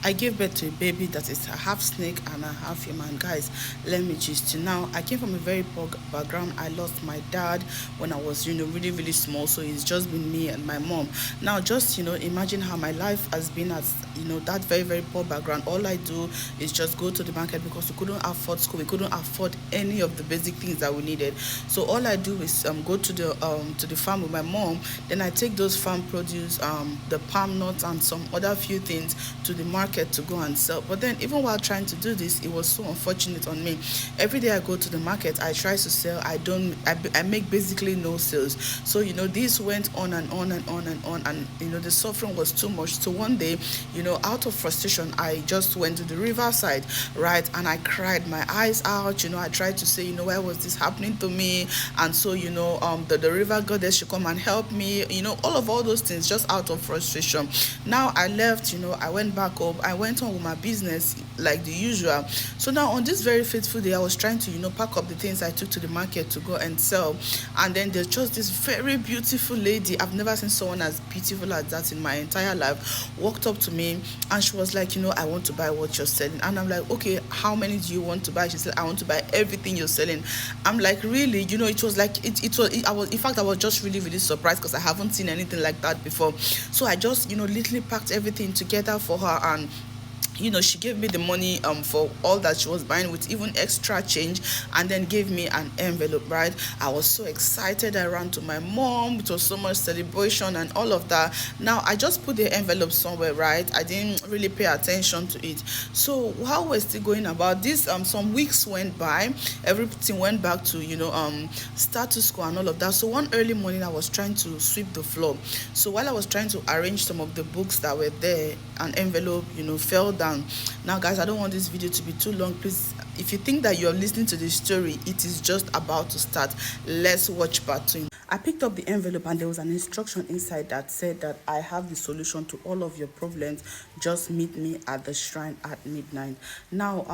I gave birth to a baby that is a half snake and a half human. Guys, let me just now. I came from a very poor background. I lost my dad when I was, really, really small. So it's just been me and my mom. Now, just imagine how my life has been as that very, very poor background. All I do is just go to the market because we couldn't afford school. We couldn't afford any of the basic things that we needed. So all I do is go to the farm with my mom. Then I take those farm produce, the palm nuts and some other few things to the market to go and sell. But then even while trying to do this, it was so unfortunate on me. Every day I go to the market, I try to sell. I make basically no sales. So this went on and on and on and on, and the suffering was too much. So one day, out of frustration, I just went to the riverside, right, and I cried my eyes out. I tried to say, why was this happening to me? And so the river goddess should come and help me. All those things just out of frustration. Now I left. I went back up. I went on with my business like the usual. So now on this very faithful day, I was trying to pack up the things I took to the market to go and sell. And then there's just this very beautiful lady. I've never seen someone as beautiful as that in my entire life. Walked up to me and she was like, I want to buy what you're selling. And I'm like, okay, how many do you want to buy? She said, I want to buy everything you're selling. I'm like, really? It was like I was just really, really surprised because I haven't seen anything like that before. So I just literally packed everything together for her, and she gave me the money for all that she was buying with even extra change, and then gave me an envelope, right? I was so excited. I ran to my mom. It was so much celebration and all of that. Now I just put the envelope somewhere, right? I didn't really pay attention to it. So while we're still going about this, some weeks went by. Everything went back to status quo and all of that. So one early morning I was trying to sweep the floor. So while I was trying to arrange some of the books that were there, an envelope fell down. Now guys, I don't want this video to be too long. Please, if you think that you're listening to this story, it is just about to start. Let's watch part 2. I picked up the envelope and there was an instruction inside that said that I have the solution to all of your problems. Just meet me at the shrine at midnight. Now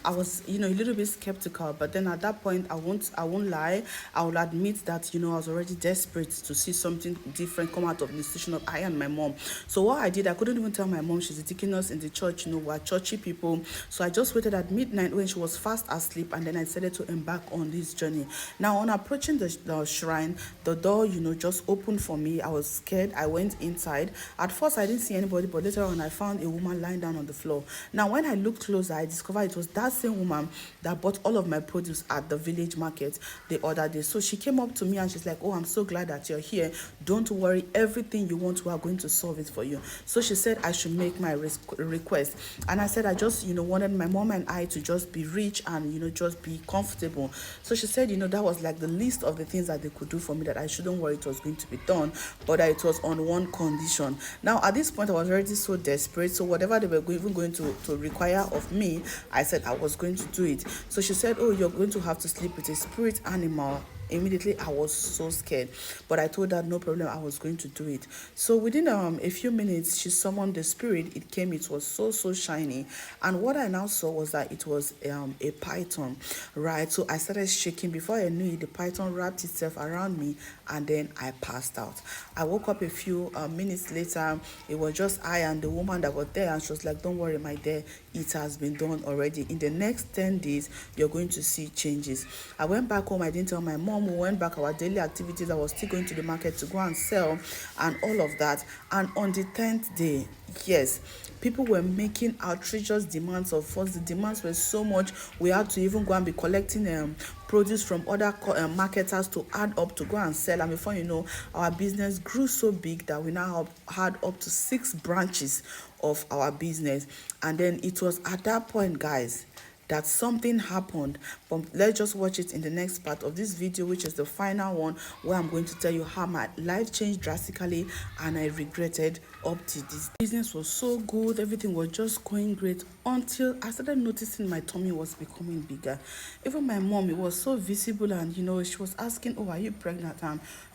I was a little bit skeptical, but then at that point I won't lie, I will admit that I was already desperate to see something different come out of the institution of I and my mom. So what I did, I couldn't even tell my mom. She's a deaconess in the church, we're churchy people. So I just waited at midnight when she was fast asleep, and then I decided to embark on this journey. Now on approaching the shrine, the door just opened for me. I was scared. I went inside. At first I didn't see anybody, but later on I found a woman lying down on the floor. Now when I looked closer, I discovered it was that same woman that bought all of my produce at the village market the other day. So she came up to me and she's like, oh, I'm so glad that you're here. Don't worry, everything you want, we are going to solve it for you. So she said I should make my request, and I said I just wanted my mom and I to just be rich and just be comfortable. So she said that was like the list of the things that they could do for me, that I shouldn't worry, it was going to be done, but that it was on one condition. Now at this point I was already so desperate, so whatever they were even going to require of me, I said I was going to do it. So she said, oh, you're going to have to sleep with a spirit animal. Immediately I was so scared, but I told her no problem, I was going to do it. So within a few minutes she summoned the spirit. It came. It was so shiny, and what I now saw was that it was a python, right? So I started shaking. Before I knew it, the python wrapped itself around me, and then I passed out. I woke up a few minutes later. It was just I and the woman that was there, and she was like, don't worry my dear, it has been done already. In the next 10 days you're going to see changes. I went back home. I didn't tell my mom. We went back our daily activities. I was still going to the market to go and sell and all of that. And on the 10th day, yes, people were making outrageous demands of us. The demands were so much, we had to even go and be collecting produce from other marketers to add up to go and sell. And before you know, our business grew so big that we now had up to 6 branches of our business. And then it was at that point, guys, that something happened. But let's just watch it in the next part of this video, which is the final one, where I'm going to tell you how my life changed drastically and I regretted up to this. Business was so good, everything was just going great, until I started noticing my tummy was becoming bigger. Even my mom, it was so visible, and she was asking, oh, are you pregnant?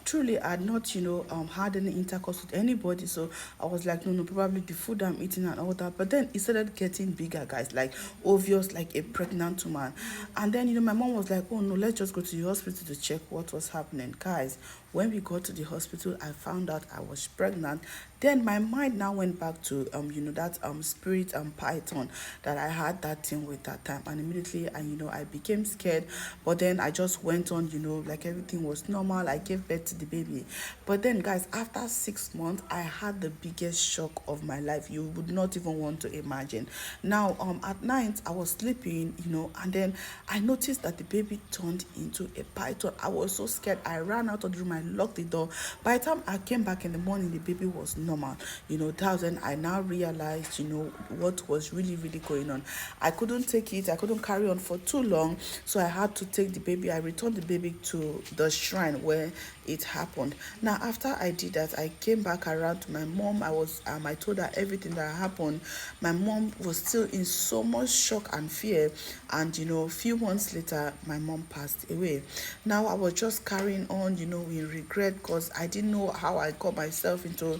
Truly I had not had any intercourse with anybody, so I was like, no, probably the food I'm eating and all that. But then it started getting bigger, guys, like obvious, like a pregnant woman. And then my mom was like, oh no, let's just go to the hospital to check what was happening. Guys, When we got to the hospital, I found out I was pregnant. Then my mind now went back to that spirit python that I had that thing with that time, and immediately I became scared. But then I just went on, like everything was normal. I gave birth to the baby. But then, guys, after 6 months, I had the biggest shock of my life. You would not even want to imagine. Now, at night, I was sleeping, and then I noticed that the baby turned into a python. I was so scared. I ran out of the room. I locked the door. By the time I came back in the morning, the baby was normal. That was when I now realized, what was really, really going on. I couldn't take it. I couldn't carry on for too long. So I had to take the baby. I returned the baby to the shrine where it happened. Now, after I did that, I came back around to my mom. I told her everything that happened. My mom was still in so much shock and fear. And, a few months later, my mom passed away. Now, I was just carrying on, in regret, because I didn't know how I got myself into,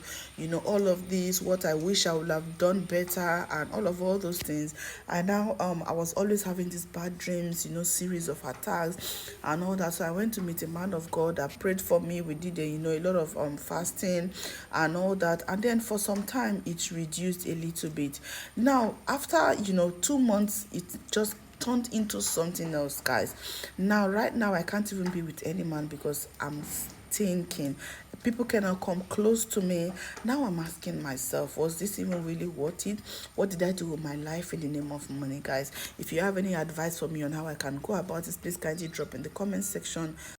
all of this, what I wish I would have done better, and all those things. And now, I was always having these bad dreams, series of attacks and all that. So I went to meet a man of God that prayed for me. We did a lot of fasting and all that. And then for some time, it reduced a little bit. Now, after, 2 months, it just turned into something else, guys. Now, right now, I can't even be with any man because I'm thinking people cannot come close to me. Now I'm asking myself, was this even really worth it? What did I do with my life in the name of money, guys? If you have any advice for me on how I can go about this, please kindly drop in the comment section.